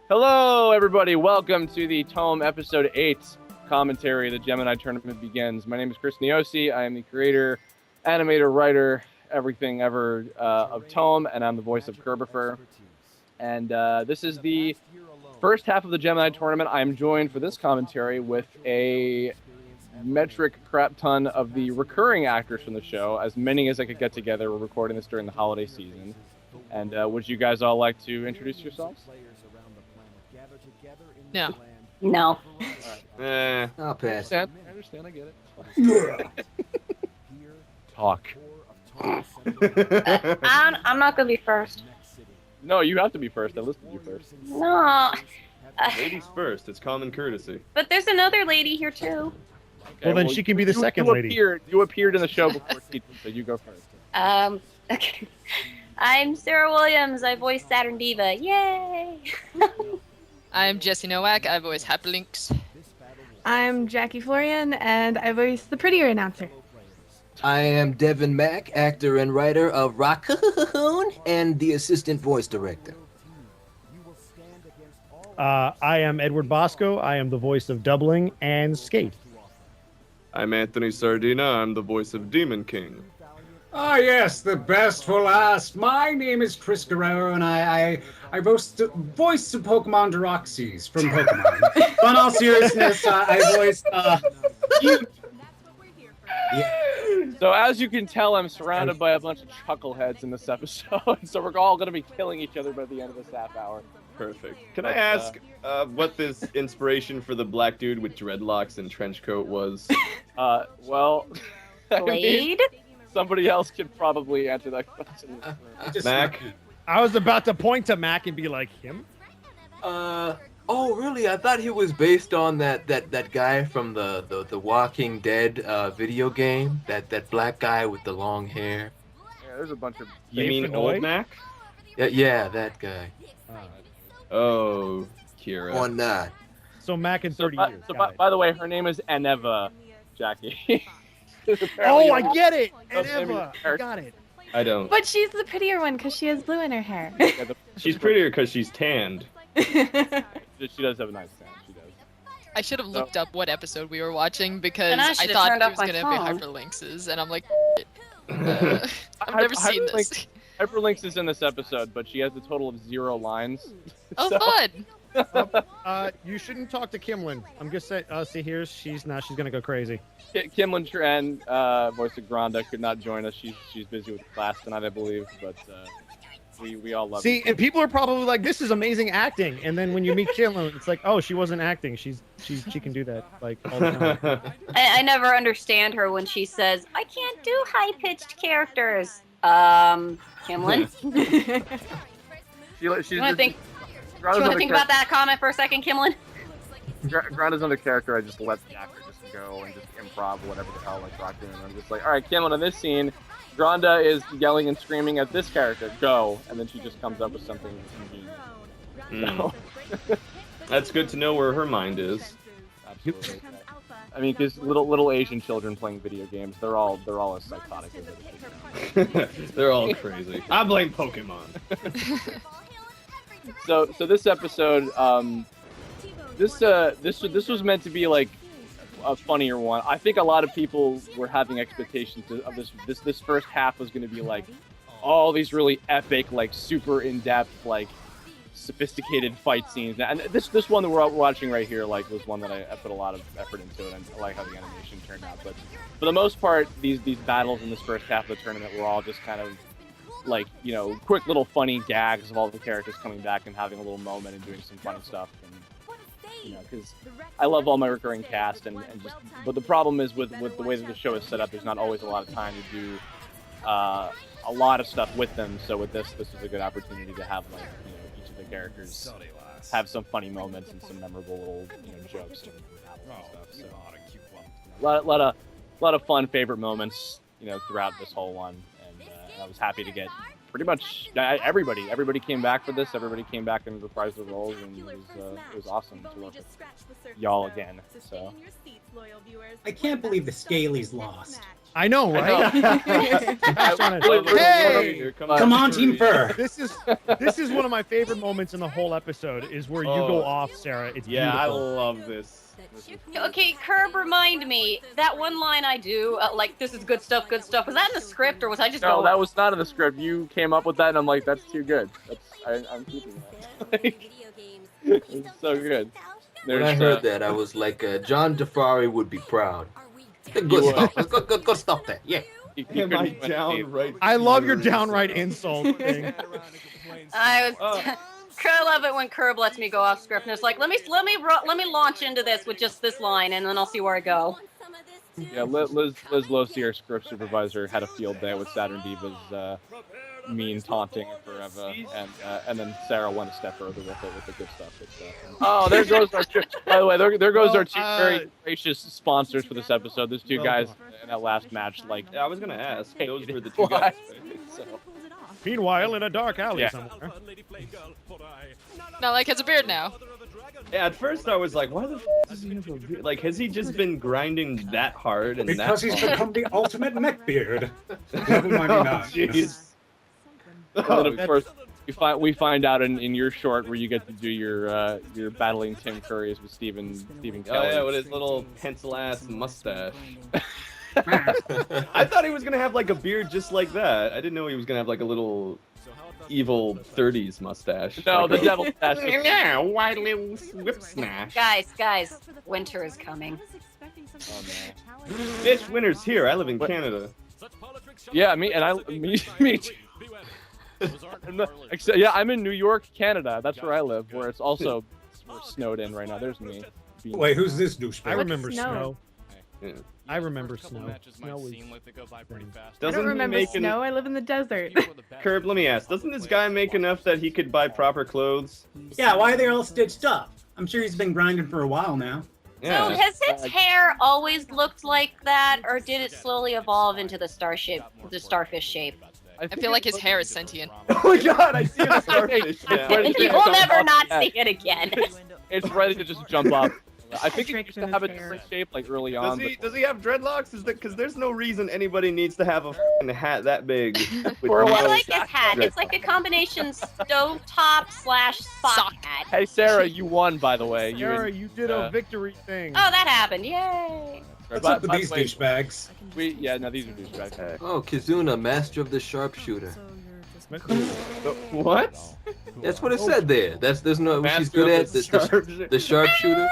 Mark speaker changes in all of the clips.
Speaker 1: Hello, everybody. Welcome to the TOME Episode 8 commentary. The Gemini Tournament begins. My name is Chris Niosi. I am the creator, animator, writer, everything ever of TOME, and I'm the voice of Kirbopher. And this is the first half of the Gemini Tournament. I am joined for this commentary with a metric crap ton of the recurring actors from the show, as many as I could get together. We're recording this during the holiday season. And would you guys all like to introduce yourselves?
Speaker 2: No.
Speaker 3: No.
Speaker 4: I'll pass.
Speaker 1: I understand. I get it. Talk.
Speaker 3: I'm not gonna be first.
Speaker 1: No, you have to be first. I listened to you first.
Speaker 3: No.
Speaker 5: Ladies first. It's common courtesy.
Speaker 3: But there's another lady here too.
Speaker 1: Okay,
Speaker 4: Well, then she can be the second lady.
Speaker 1: You appeared in the show before Keith, so you go first.
Speaker 3: Okay. I'm Sarah Williams. I voice Saturndiva. Yay!
Speaker 2: I'm Jessi Nowack. I voice Hyprelynx.
Speaker 6: I'm Jackie Florian, and I voice the prettier announcer.
Speaker 4: I am Deven Mack, actor and writer of Rockoon, and the assistant voice director.
Speaker 7: I am Edward Bosco. I am the voice of Doubling and Skeight.
Speaker 5: I'm Anthony Sardinha. I'm the voice of Demonking.
Speaker 8: Ah, yes, the best for last. My name is Chris Guerrero, and I voice the Pokemon Deroxys from Pokemon. But in all seriousness, I voice you.
Speaker 1: So as you can tell, I'm surrounded by a bunch of chuckleheads in this episode, so we're all going to be killing each other by the end of this half hour.
Speaker 5: Perfect. Can I ask what this inspiration for the black dude with dreadlocks and trench coat was?
Speaker 1: Well, I mean,
Speaker 3: Blade?
Speaker 1: somebody else could probably answer that question.
Speaker 5: Mac?
Speaker 7: I was about to point to Mac and be like, him?
Speaker 4: Oh, really? I thought he was based on that guy from the Walking Dead video game. That black guy with the long hair.
Speaker 1: Yeah, there's a bunch of...
Speaker 5: You
Speaker 7: Dave
Speaker 5: mean
Speaker 7: Fenoy?
Speaker 5: old Mac?
Speaker 4: Yeah, that guy.
Speaker 5: Oh, Kira.
Speaker 4: Or not.
Speaker 7: So Mac in
Speaker 1: So,
Speaker 7: 30
Speaker 1: by,
Speaker 7: years.
Speaker 1: so
Speaker 7: Got it.
Speaker 1: by the way, her name is Anneva, Jackie.
Speaker 7: Oh, I get it!
Speaker 1: That's
Speaker 7: Anneva!
Speaker 1: maybe-
Speaker 7: I got it.
Speaker 5: I don't.
Speaker 6: But she's the prettier one because she has blue in her hair.
Speaker 1: Yeah,
Speaker 5: She's prettier because she's tanned.
Speaker 1: she does have a nice sound. She does.
Speaker 2: I should have looked up what episode we were watching because
Speaker 3: And I
Speaker 2: I
Speaker 3: should have
Speaker 2: thought
Speaker 3: turned
Speaker 2: it
Speaker 3: off
Speaker 2: was
Speaker 3: my
Speaker 2: going to
Speaker 3: phone.
Speaker 2: be Hyprelynx's, and I'm like, I've never seen this.
Speaker 1: Hyprelynx is in this episode, but she has a total of 0 lines.
Speaker 2: Oh,
Speaker 1: So-
Speaker 2: fun!
Speaker 7: You shouldn't talk to Kimlin. I'm just saying, see, she's gonna go crazy.
Speaker 1: Kimlin Tran, voice of Granda, could not join us. She's busy with class tonight, I believe, but we all love
Speaker 7: See,
Speaker 1: her.
Speaker 7: and people are probably like, this is amazing acting. And then when you meet Kimlin, it's like, oh, she wasn't acting. She can do that, like, all the time.
Speaker 3: I never understand her when she says, I can't do high-pitched characters. Kimlin?
Speaker 1: She's
Speaker 3: You want to think about that comment for a second, Kimlin?
Speaker 1: Granda's another character. I just let the actor just go and just improv whatever the hell, like Rockoon. And I'm just like, all right, Kimlin, in this scene, Granda is yelling and screaming at this character, go, and then she just comes up with something ingenious. So,
Speaker 5: That's good to know where her mind is.
Speaker 1: absolutely. I mean, because little Asian children playing video games, they're all as psychotic as it is.
Speaker 5: They're all crazy. I blame Pokemon.
Speaker 1: So this episode, this was meant to be like a funnier one. I think a lot of people were having expectations of this first half was going to be like all these really epic, like super in-depth, like sophisticated fight scenes. And this one that we're watching right here, like, was one that I put a lot of effort into it, and I like how the animation turned out. But for the most part, these battles in this first half of the tournament were all just kind of like, you know, quick little funny gags of all the characters coming back and having a little moment and doing some funny stuff. And, you know, because I love all my recurring cast, and just, but the problem is with the way that the show is set up, there's not always a lot of time to do a lot of stuff with them. So with this is a good opportunity to have, like, you know, each of the characters have some funny moments and some memorable little, you know, jokes and stuff. So a lot of fun favorite moments, you know, throughout this whole one. And I was happy to get pretty much everybody came back for this. Everybody came back and reprised their roles, and it was awesome to work with y'all again. So
Speaker 8: I can't believe the Scalies lost.
Speaker 7: I know, right?
Speaker 1: Hey!
Speaker 8: Come on, Team Fur.
Speaker 7: This is one of my favorite moments in the whole episode. Is where you go off, Sarah. It's
Speaker 5: Yeah, I
Speaker 7: beautiful.
Speaker 5: love this.
Speaker 3: Okay, Curb, remind me that one line I do, like this is good stuff. Was that in the script or was I just?
Speaker 1: No,
Speaker 3: going?
Speaker 1: that was not in the script. You came up with that, and I'm like, that's too good. I'm keeping that. It's so good.
Speaker 4: When I heard that, I was like, John Jafari would be proud. Good stuff. Good stuff there. Yeah.
Speaker 5: Am I downright?
Speaker 7: I love your downright insult thing.
Speaker 3: I was. I love it when Curb lets me go off script and it's like, let me launch into this with just this line and then I'll see where I go.
Speaker 1: Yeah, Liz Losi, our script supervisor, had a field day with Saturndiva's mean taunting forever, and then Sarah went a step further with it with the good stuff. Oh, there goes our two. By the way, there goes our two very gracious sponsors for this episode. Those two guys in that last match, like.
Speaker 5: Yeah, I was gonna ask. Those were the two guys.
Speaker 1: So.
Speaker 7: Meanwhile, in a dark alley
Speaker 1: Yeah.
Speaker 7: somewhere.
Speaker 2: Nylocke has a beard now.
Speaker 5: Yeah, at first I was like, why the f does he have a beard? Like, has he just been grinding that hard and
Speaker 8: Because
Speaker 5: that
Speaker 8: he's
Speaker 5: long?
Speaker 8: become the ultimate neckbeard. Never mind me not.
Speaker 5: Jeez.
Speaker 1: And then of course we find out in your short where you get to do your battling Tim Curry's with Stephen
Speaker 5: Oh
Speaker 1: Kelly.
Speaker 5: yeah, with his little pencil-ass mustache. I thought he was gonna have like a beard just like that. I didn't know he was gonna have like a little evil 30s mustache.
Speaker 1: No,
Speaker 5: Like
Speaker 1: the devil mustache.
Speaker 5: yeah, white little whip smash.
Speaker 3: Guys, winter is coming.
Speaker 1: Oh, no.
Speaker 5: Bitch, winter's here. I live in Canada.
Speaker 1: Yeah, me too. Yeah, I'm in New York, Canada. That's where I live. Where it's also we're snowed in right now. There's me.
Speaker 8: Wait, who's this
Speaker 7: I
Speaker 8: douchebag?
Speaker 7: remember
Speaker 6: snow?
Speaker 7: snow.
Speaker 5: Yeah.
Speaker 7: I remember snow. Snow was...
Speaker 6: I
Speaker 5: Doesn't
Speaker 6: don't
Speaker 5: he
Speaker 6: remember
Speaker 5: make
Speaker 6: snow. I live in the desert.
Speaker 5: Curb, let me ask. Doesn't this guy make enough that he could buy proper clothes?
Speaker 8: Yeah, why are they all stitched up? I'm sure he's been grinding for a while now.
Speaker 3: So has his hair always looked like that, or did it slowly evolve into the starfish shape?
Speaker 2: I feel like his hair is sentient.
Speaker 5: Oh my god, I see a starfish now.
Speaker 3: You will never not see it again.
Speaker 1: It's ready to just jump up. I think he
Speaker 6: Tricked
Speaker 1: used to
Speaker 6: in
Speaker 1: have a
Speaker 6: his hair.
Speaker 1: different shape like early
Speaker 5: Does
Speaker 1: on.
Speaker 5: he have dreadlocks? Is that because there's no reason anybody needs to have a f***ing hat that big? with
Speaker 1: For a
Speaker 5: no
Speaker 3: I like his hat.
Speaker 5: dread-
Speaker 3: It's like a combination stovetop / sock hat.
Speaker 1: Hey Sarah, you won by the way.
Speaker 7: Sarah, you did a victory thing.
Speaker 3: Oh, that happened! Yay!
Speaker 8: What's up with these douchebags?
Speaker 1: These are douchebags.
Speaker 4: Oh, Kizuna, master of the sharpshooter.
Speaker 5: What?
Speaker 4: That's what it said there. There's no what she's
Speaker 5: Master
Speaker 4: good
Speaker 5: of
Speaker 4: at
Speaker 5: the
Speaker 4: the sharpshooter.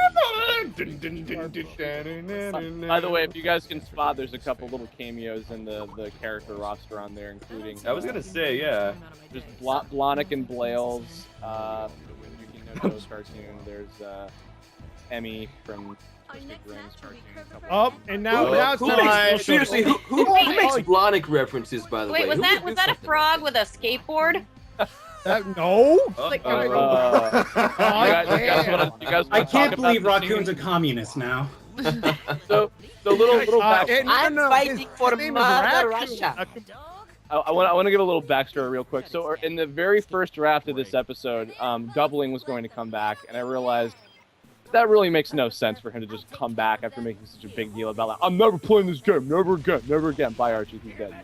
Speaker 1: By the way, if you guys can spot, there's a couple little cameos in the character roster on there, including.
Speaker 5: I was gonna say, yeah.
Speaker 1: There's Blonick and Blales. You can know those cartoon. There's Emmy from Mr. Grimm's cartoon.
Speaker 7: Up and now it's
Speaker 4: Who
Speaker 7: time.
Speaker 4: makes, seriously, who makes Blonick references, by the way?
Speaker 3: Wait, was
Speaker 4: Who
Speaker 3: that
Speaker 4: would do
Speaker 3: a
Speaker 4: something
Speaker 3: frog with a skateboard?
Speaker 7: No.
Speaker 3: Like,
Speaker 1: You guys
Speaker 8: I
Speaker 1: wanna
Speaker 8: can't
Speaker 1: talk about
Speaker 8: believe
Speaker 1: the
Speaker 8: Rockoon's a communist now.
Speaker 1: So little back.
Speaker 7: For Mother Russia.
Speaker 1: I want to give a little backstory real quick. So in the very first draft of this episode, doubling was going to come back, and I realized that really makes no sense for him to just come back after making such a big deal about like, I'm never playing this game, never again. Bye, Archie, he's dead.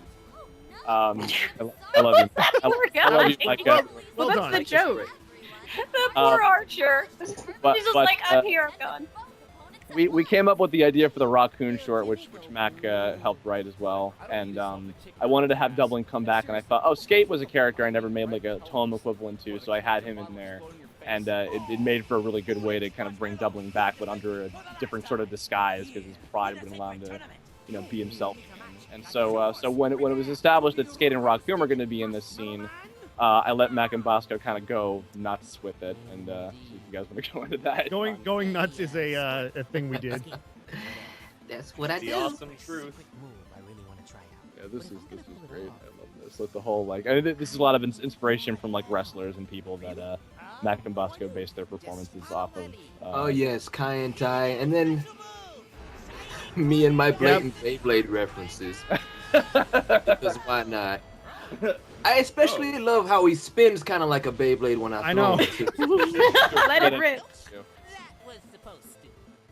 Speaker 1: I love you. I love you, Mike.
Speaker 6: Well,
Speaker 7: Well
Speaker 6: that's
Speaker 7: done.
Speaker 6: the joke.
Speaker 3: The poor Archer.
Speaker 1: but-
Speaker 3: He's just
Speaker 1: but,
Speaker 3: like, I'm here, I'm gone.
Speaker 1: We came up with the idea for the Rockoon short, which Mac helped write as well, and I wanted to have Doubling come back, and I thought, oh, Skeight was a character I never made like a TOME equivalent to, so I had him in there, and it made for a really good way to kind of bring Doubling back, but under a different sort of disguise, because his pride wouldn't allow him to, be himself. And so when it was established that Skeight and Rockoon were going to be in this scene, I let Mac and Bosco kind of go nuts with it, and if you guys want to go into that.
Speaker 7: Going nuts is a thing we did.
Speaker 3: That's what I
Speaker 5: The
Speaker 3: do.
Speaker 5: awesome truth.
Speaker 1: Yeah, this is great. I love this. Like the whole this is a lot of inspiration from like wrestlers and people that Mac and Bosco based their performances off of.
Speaker 4: Oh yes, Kai and Tai, and then me and my blatant Beyblade references. Because why not? I especially love how he spins kind of like a Beyblade when I
Speaker 7: know.
Speaker 4: throw him.
Speaker 6: Let it rip.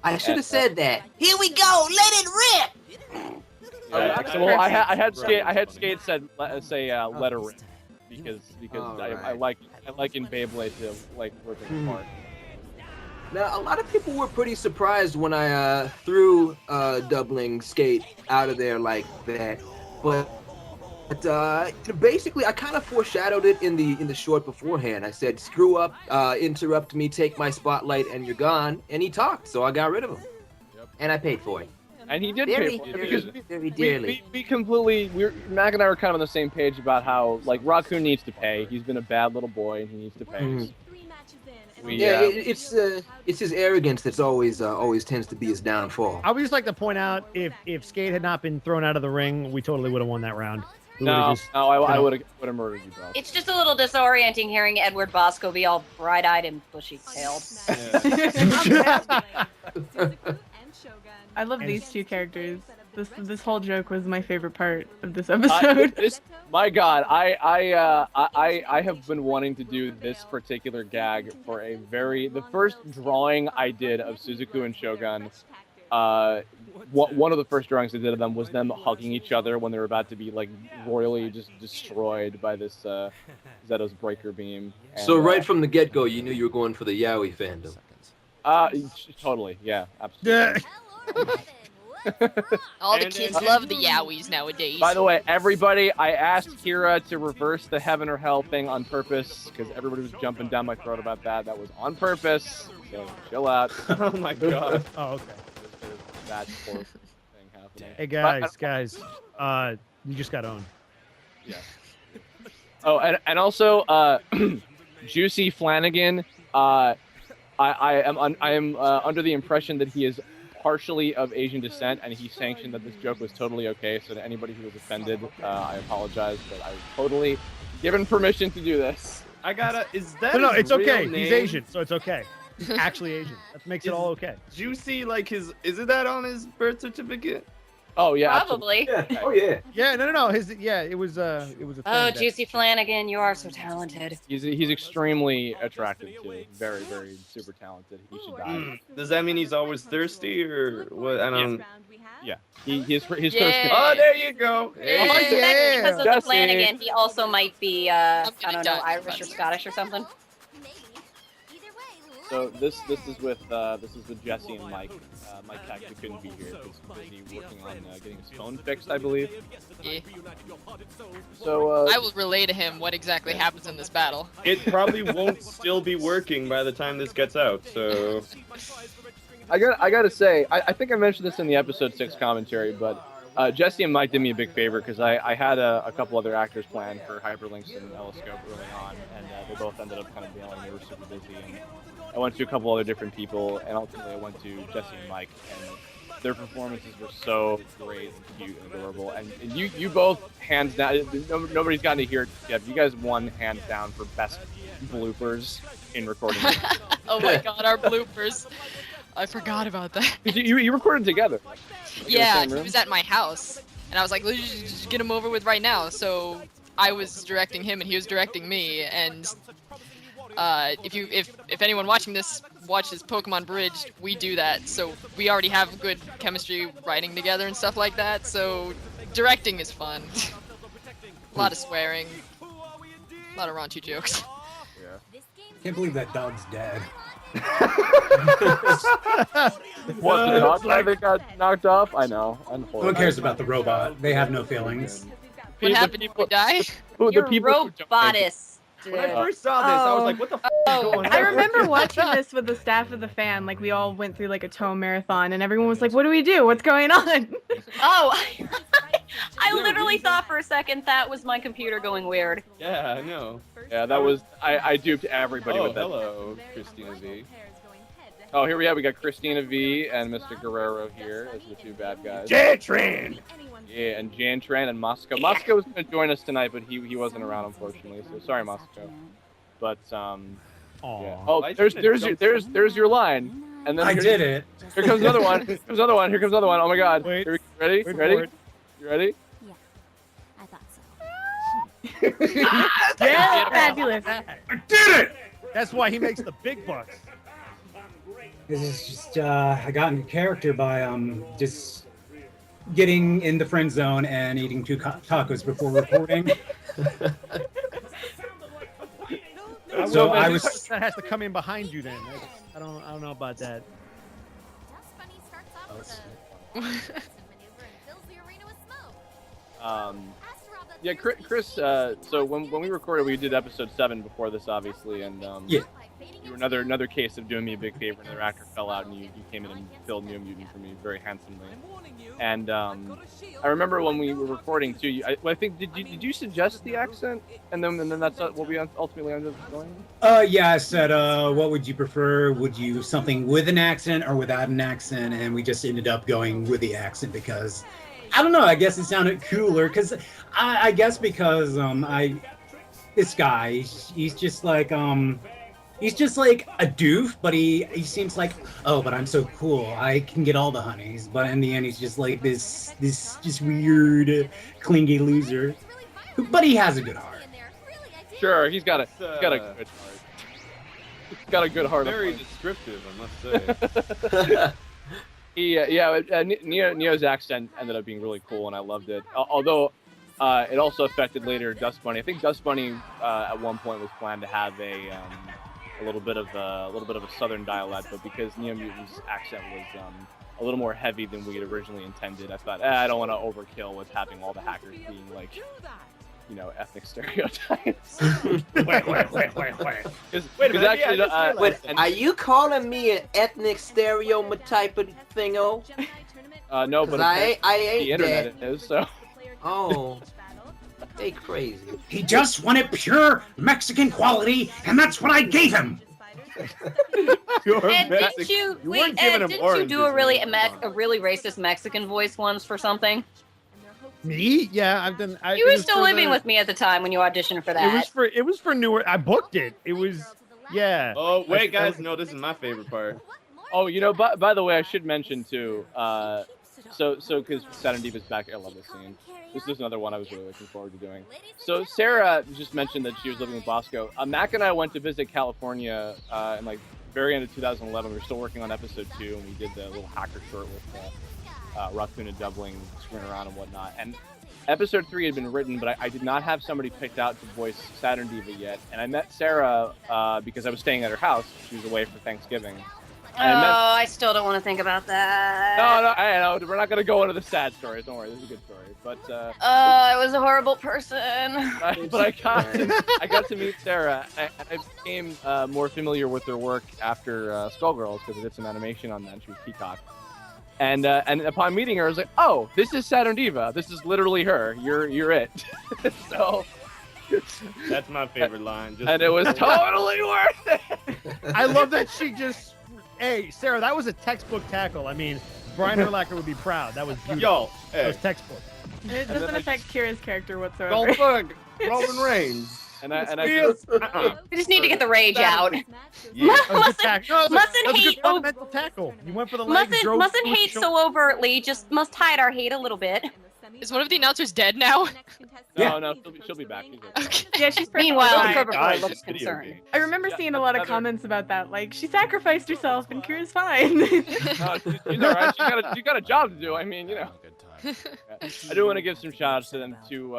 Speaker 4: I should have said that. Here we go. Let it rip.
Speaker 1: Yeah, well, I had Skeight say let her rip because I like in Beyblade to like ripping apart.
Speaker 4: Now, a lot of people were pretty surprised when I threw doubling Skeight out of there like that, but basically I kind of foreshadowed it in the short beforehand. I said, "Screw up, interrupt me, take my spotlight, and you're gone." And he talked, so I got rid of him, and I paid for it.
Speaker 1: And he did pay for it because
Speaker 4: very dearly.
Speaker 1: Mac and I were kind of on the same page about how like Rockoon needs to pay. He's been a bad little boy and he needs to pay.
Speaker 4: It's his arrogance that's always tends to be his downfall.
Speaker 7: I would just like to point out if Skeight had not been thrown out of the ring, we totally would have won that round.
Speaker 1: I would have murdered you, bro.
Speaker 3: It's just a little disorienting hearing Edward Bosco be all bright-eyed and bushy-tailed.
Speaker 6: I love these two characters. This whole joke was my favorite part of this episode.
Speaker 1: My God, I have been wanting to do this particular gag for the first drawing I did of Suzaku and Shogun. One of the first drawings I did of them was them hugging each other when they were about to be like royally just destroyed by this Zeto's breaker beam. And,
Speaker 4: so right from the get-go, you knew you were going for the yaoi fandom.
Speaker 1: Totally, yeah, absolutely.
Speaker 2: All the kids love the yaois nowadays.
Speaker 1: By the way, everybody, I asked Kira to reverse the heaven or hell thing on purpose because everybody was jumping down my throat about that. That was on purpose. So chill out.
Speaker 5: Oh my God.
Speaker 7: Oh, okay.
Speaker 1: That poor thing happening.
Speaker 7: Hey guys, you just got owned.
Speaker 1: Yeah. Oh, and also, Juicy Flanagan. I am under the impression that he is partially of Asian descent, and he sanctioned that this joke was totally okay. So to anybody who was offended, I apologize, but I was totally given permission to do this.
Speaker 5: Is that
Speaker 7: No,
Speaker 5: his
Speaker 7: it's okay.
Speaker 5: real name?
Speaker 7: He's Asian, so it's okay. He's actually Asian. That makes it all okay.
Speaker 5: Juicy, like is it that on his birth certificate?
Speaker 1: Oh yeah,
Speaker 3: Probably.
Speaker 4: Yeah. Oh yeah.
Speaker 7: Yeah, no. It was a thing that-
Speaker 3: Juicy Flanagan, you are so talented.
Speaker 1: He's extremely attractive too. Very, very super talented. He should die.
Speaker 5: Does that mean he's always thirsty or what? I don't.
Speaker 1: Yeah. His first.
Speaker 5: Oh, there you go.
Speaker 3: Because of the
Speaker 1: Jessi.
Speaker 3: Flanagan, he also might be I
Speaker 2: gonna
Speaker 3: don't know,
Speaker 2: die.
Speaker 3: Irish or Scottish or something.
Speaker 1: So this is with Jessi and Mike. Mike actually couldn't be here because he's busy working on getting his phone fixed, I believe.
Speaker 2: Yeah.
Speaker 1: So
Speaker 2: I will relay to him what exactly happens in this battle.
Speaker 5: It probably won't still be working by the time this gets out. So
Speaker 1: I gotta say, I think I mentioned this in the episode 6 commentary, but Jessi and Mike did me a big favor because I had a couple other actors planned for Hyprelynx and Nylocke early on, and they both ended up kind of bailing. They were super busy, and I went to a couple other different people, and ultimately I went to Jessi and Mike, and their performances were so great and cute and adorable. And you both, hands down, nobody's gotten to hear it yet. You guys won hands down for best bloopers in recording.
Speaker 2: Oh my God, our bloopers. I forgot about that.
Speaker 1: You recorded together. Like,
Speaker 2: Yeah,
Speaker 1: in the
Speaker 2: he
Speaker 1: same
Speaker 2: was at my house, and I was like, let's just get him over with right now. So I was directing him, and he was directing me. And if anyone watching this watches Pokemon Bridged, we do that. So we already have good chemistry writing together and stuff like that. So directing is fun. A lot of swearing, a lot of raunchy jokes.
Speaker 8: Can't believe that dog's dead.
Speaker 1: What, the dog that got knocked off? I know.
Speaker 8: Who cares about the robot? They have no feelings.
Speaker 2: What happened if we die?
Speaker 3: You're robotus.
Speaker 5: when I first saw this, I was like, "What the f is going on?"
Speaker 6: I remember watching this with the staff of the fan. Like, we all went through like a TOME marathon, and everyone was like, "What do we do? What's going on?"
Speaker 3: Oh, I literally thought for a second that was my computer going weird.
Speaker 5: Yeah, I know.
Speaker 1: Yeah, that was I duped everybody with that.
Speaker 5: Hello, Christina V.
Speaker 1: Oh, here we got Christina V and Mr. Guerrero here as the two bad guys.
Speaker 5: Jantran!
Speaker 1: Yeah, and Jantran and Moscow. Moscow was going to join us tonight, but he wasn't around, unfortunately. So sorry, Moscow. But yeah. Oh, there's your line. And then
Speaker 8: I did it.
Speaker 1: Here comes another one. Here comes another one. Here comes another one. Oh my God.
Speaker 7: Wait.
Speaker 1: Ready?
Speaker 7: Wait
Speaker 1: Ready?
Speaker 7: for it.
Speaker 1: You ready?
Speaker 9: Yeah, I thought so.
Speaker 7: Yeah,
Speaker 6: Fabulous.
Speaker 8: I did it!
Speaker 7: that's why he makes the big bucks.
Speaker 8: This is just I got into character by just getting in the friend zone and eating 2 tacos before recording. So I was.
Speaker 7: That has to come in behind you then. I don't know about that.
Speaker 1: Yeah, Chris. So when we recorded, we did episode 7 before this, obviously, and
Speaker 8: Yeah.
Speaker 1: you were another case of doing me a big favor. Another actor fell out, and you came in and filled Neomutant for me very handsomely. And I remember when we were recording too. I think did you suggest the accent, and then that's what we ultimately ended up going?
Speaker 8: Yeah, I said, what would you prefer? Would you something with an accent or without an accent? And we just ended up going with the accent because, I don't know, I guess it sounded cooler. Because I guess because this guy, he's just like he's just like a doof, but he seems like, oh, but I'm so cool, I can get all the honeys. But in the end, he's just like this just weird, clingy loser. But he has a good heart.
Speaker 1: Sure, he's got a good heart. He's got a good heart.
Speaker 5: Very descriptive, I must say.
Speaker 1: Neo's accent ended up being really cool, and I loved it. Although it also affected later Dust Bunny. I think Dust Bunny at one point was planned to have a little bit of a southern dialect, but because Neomutant's accent was a little more heavy than we had originally intended, I thought I don't want to overkill with having all the hackers being like, you know, ethnic stereotypes.
Speaker 5: Wait a minute,
Speaker 1: actually,
Speaker 9: Are you calling me an ethnic stereotype of thingo?
Speaker 1: No, but
Speaker 9: I ain't
Speaker 1: the internet is so.
Speaker 9: Oh, they crazy.
Speaker 8: He just wanted pure Mexican quality, and that's what I gave him.
Speaker 3: And didn't you do a really racist Mexican voice once for something?
Speaker 7: Me? Yeah, I've done.
Speaker 3: You were still living with me at the time when you auditioned for that.
Speaker 7: It was for newer. I booked it. It was, yeah.
Speaker 5: Oh wait, guys, no, this is my favorite part.
Speaker 1: Oh, you know, by the way, I should mention too. So because Saturndiva's back, I love this scene. This is another one I was really looking forward to doing. So Sarah just mentioned that she was living with Bosco. Mac and I went to visit California in like very end of 2011. We were still working on episode 2, and we did the little hacker short with Rockoon and Doubling screwing around and whatnot. And episode 3 had been written, but I did not have somebody picked out to voice Saturndiva yet. And I met Sarah because I was staying at her house. She was away for Thanksgiving.
Speaker 3: I still don't want to think about that.
Speaker 1: No, I know. We're not going to go into the sad stories. Don't worry. This is a good story. But
Speaker 3: I was a horrible person.
Speaker 1: But I got to meet Sarah. I became more familiar with her work after Skullgirls because I did some animation on that. And she was Peacock. And upon meeting her, I was like, oh, this is Saturndiva. This is literally her. You're it. So
Speaker 5: that's my favorite line.
Speaker 1: And it was totally worth it.
Speaker 7: I love that she just. Hey, Sarah, that was a textbook tackle. I mean, Brian Urlacher would be proud. That was beautiful.
Speaker 5: Yo, hey.
Speaker 7: That was textbook.
Speaker 6: It doesn't affect Kira's character whatsoever.
Speaker 5: Goldberg, Roman Reigns.
Speaker 3: We just need to get the rage out.
Speaker 5: Yeah.
Speaker 3: Mustn't hate
Speaker 7: fundamental tackle. You went for the legs.
Speaker 3: Mustn't hate so overtly. Just must hide our hate a little bit.
Speaker 2: Is one of the announcers dead now?
Speaker 1: No, she'll be back.
Speaker 2: Okay.
Speaker 6: Yeah, she's
Speaker 3: Meanwhile,
Speaker 6: perfectly fine.
Speaker 3: Kirbopher looks concerned.
Speaker 6: I remember seeing a lot of comments about that. Like, she sacrificed herself and Kira's fine.
Speaker 1: No, she's all right. She got a job to do. I mean, you know. I do want to give some shout outs to them to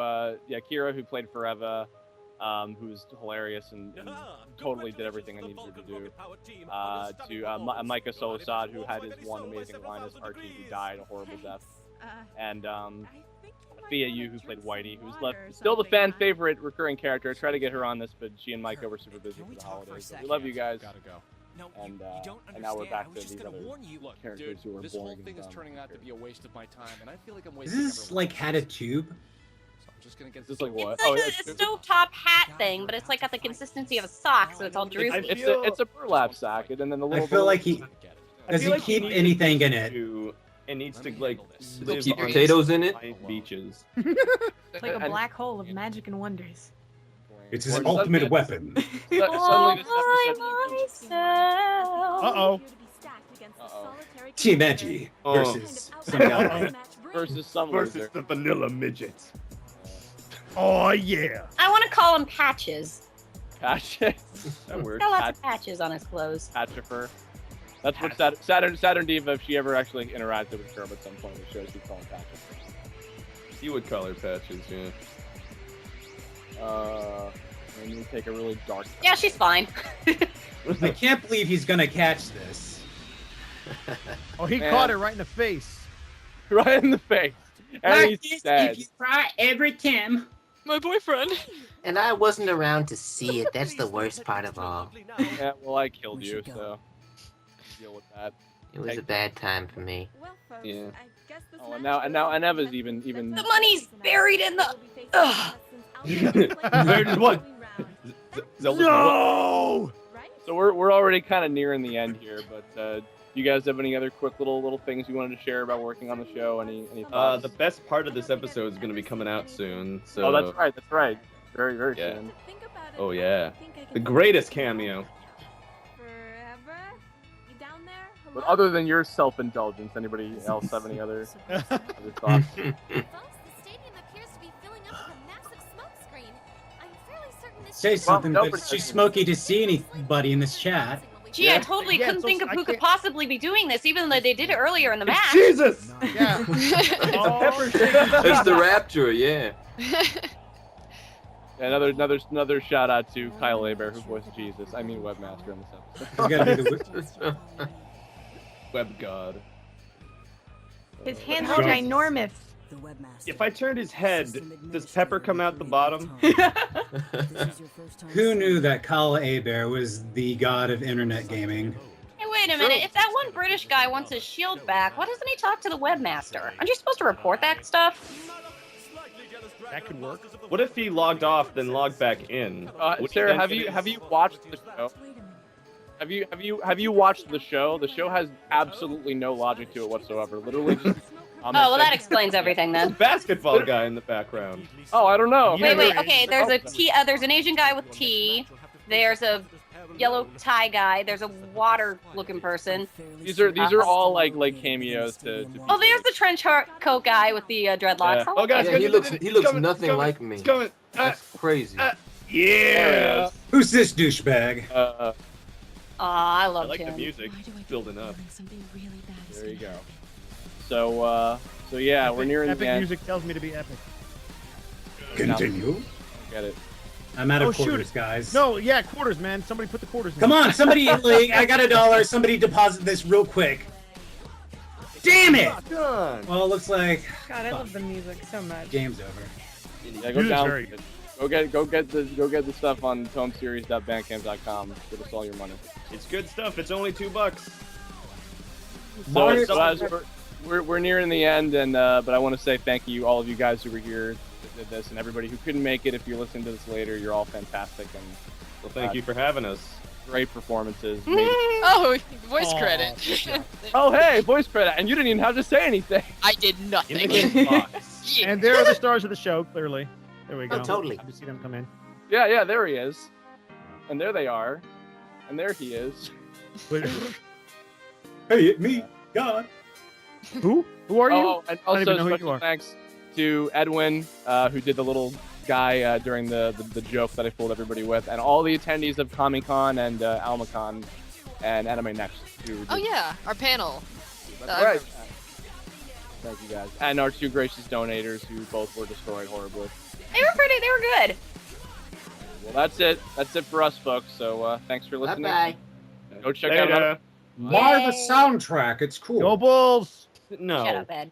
Speaker 1: Kira, who played Forever, who's hilarious and totally did everything I needed her to do. To Micah Solosad, who had his one amazing line as Archie, who died a horrible death. And Fia Yu, who played Whitey, who's still the fan favorite recurring character. I tried to get her on this, but she and Micah were super busy for the holidays. But we love you guys. And now we're back to these other characters who are boring and dumb.
Speaker 8: Is this like had a tube?
Speaker 1: Is this like what?
Speaker 3: It's a stovetop hat thing, but it's like got the consistency of a sock, so it's all droopy.
Speaker 1: It's a burlap sack, and then the little.
Speaker 8: I feel like does he keep anything in it?
Speaker 5: It needs to like
Speaker 9: keep potatoes in it.
Speaker 5: Beaches.
Speaker 6: It's like a black hole of magic and wonders.
Speaker 8: It's his ultimate weapon.
Speaker 7: Uh-oh.
Speaker 8: Team Edgy versus some guy.
Speaker 1: versus
Speaker 5: the vanilla midgets.
Speaker 7: Oh yeah.
Speaker 3: I want to call him Patches.
Speaker 1: Patches.
Speaker 5: That works.
Speaker 3: Got lots of patches on his clothes.
Speaker 1: Patchifer. That's what Saturndiva, if she ever actually interacted with Curb at some point in the show, she'd call him Patchifer.
Speaker 5: You would call her Patches, yeah.
Speaker 1: And you take a really dark.
Speaker 3: Yeah, she's fine.
Speaker 8: I can't believe he's gonna catch this.
Speaker 7: Oh, he
Speaker 1: Man.
Speaker 7: caught it right in the face.
Speaker 1: Right in the face. And he's dead.
Speaker 8: If you cry every time.
Speaker 2: My boyfriend.
Speaker 9: And I wasn't around to see it. That's the worst part of all.
Speaker 1: Yeah, well, I killed you, so deal with that.
Speaker 9: It was a bad time for me.
Speaker 5: Yeah.
Speaker 1: Oh, and now Anneva's even.
Speaker 3: The money's buried in the. Ugh.
Speaker 5: What?
Speaker 7: No.
Speaker 1: So we're already kind of nearing the end here, but you guys have any other quick little things you wanted to share about working on the show? Any thoughts?
Speaker 5: The best part of this episode is going to be coming out soon. So.
Speaker 1: Oh, that's right. Very
Speaker 5: Yeah.
Speaker 1: soon.
Speaker 5: Oh yeah. The greatest cameo.
Speaker 1: But other than your self-indulgence, anybody else have any other thoughts?
Speaker 8: Say something,
Speaker 1: no,
Speaker 8: but
Speaker 1: but
Speaker 8: it's too smoky to see anybody in this chat.
Speaker 3: Gee, I totally couldn't think of who could possibly be doing this, even though they did it earlier in the match.
Speaker 5: Jesus!
Speaker 7: Yeah.
Speaker 5: Pepper shake.
Speaker 4: It's the Rapture, yeah.
Speaker 1: Another shout out to Kyle Aber, who voiced Jesus. I mean Webmaster in this episode.
Speaker 8: He's gotta be the
Speaker 5: Web God.
Speaker 6: His hands are ginormous.
Speaker 5: If I turned his head, does Pepper come out the bottom?
Speaker 8: Who knew that Kyle Aber was the god of internet gaming?
Speaker 3: Hey, wait a minute. If that one British guy wants his shield back, why doesn't he talk to the webmaster? Aren't you supposed to report that stuff?
Speaker 7: That could work.
Speaker 5: What if he logged off, then logged back in?
Speaker 1: Sarah, have you watched the show? Have you watched the show? The show has absolutely no logic to it whatsoever. Literally just.
Speaker 3: Oh, well, that explains everything
Speaker 5: There's a
Speaker 3: then.
Speaker 5: basketball guy in the background.
Speaker 1: Oh, I don't know.
Speaker 3: Wait. Okay, there's a there's an Asian guy with T. There's a yellow tie guy. There's a water-looking person.
Speaker 1: These are all like cameos to
Speaker 3: Oh, there's the trench coat guy with the dreadlocks.
Speaker 5: Yeah.
Speaker 3: Oh,
Speaker 5: guys,
Speaker 4: Yeah, he looks nothing like me.
Speaker 5: It's coming.
Speaker 4: That's crazy.
Speaker 5: Yeah.
Speaker 8: Who's this douchebag?
Speaker 3: Aw, I
Speaker 5: I
Speaker 3: love
Speaker 5: like the
Speaker 3: him.
Speaker 5: music. It's building up.
Speaker 1: There you go. So yeah, we're nearing the
Speaker 7: Epic
Speaker 1: end.
Speaker 7: music tells me to be epic.
Speaker 8: Continue.
Speaker 1: Get it.
Speaker 8: I'm out of
Speaker 7: Oh, shoot
Speaker 8: quarters,
Speaker 7: it.
Speaker 8: guys.
Speaker 7: No, yeah, quarters, man. Somebody put the quarters in.
Speaker 8: Come on, somebody, like, I got $1. Somebody deposit this real quick. Damn it!
Speaker 5: Done.
Speaker 8: Well, it looks like
Speaker 6: God, I love the music so much.
Speaker 8: game's over.
Speaker 1: Yeah, go down.
Speaker 7: Very good.
Speaker 1: Go get the stuff on tomeseries.bandcamp.com. Give us all your money.
Speaker 5: It's good stuff. It's only $2.
Speaker 1: So as we're nearing the end, and but I want to say thank you, all of you guys who were here that did this, and everybody who couldn't make it. If you're listening to this later, you're all fantastic and
Speaker 5: Well, thank you for having us.
Speaker 1: great performances.
Speaker 2: Oh, voice credit.
Speaker 1: Oh hey, voice credit, and you didn't even have to say anything.
Speaker 2: I did
Speaker 5: In
Speaker 2: nothing.
Speaker 5: the game box.
Speaker 2: Yeah.
Speaker 7: And there are the stars of the show, clearly. There we go.
Speaker 9: Oh, totally.
Speaker 7: I just see them come in.
Speaker 1: Yeah, there he is, and there they are, and there he is.
Speaker 7: Wait,
Speaker 8: Hey, it me, God.
Speaker 7: who? Who are you?
Speaker 1: Oh, and
Speaker 7: I don't even
Speaker 1: also
Speaker 7: know who you
Speaker 1: special
Speaker 7: are.
Speaker 1: thanks to Edwin, who did the little guy during the joke that I fooled everybody with, and all the attendees of Comic-Con and AlmaCon and Anime Next.
Speaker 2: Oh yeah, our panel.
Speaker 1: That's right. Thank you guys. And our two gracious donators who both were destroyed horribly.
Speaker 3: They were good.
Speaker 1: Well, that's it. That's it for us, folks. So thanks for listening.
Speaker 9: Bye-bye.
Speaker 1: Go check out.
Speaker 5: Later.
Speaker 8: Bar
Speaker 3: Yay.
Speaker 8: the soundtrack. It's cool.
Speaker 7: Go Bulls!
Speaker 5: No.
Speaker 3: Shut up, Ed.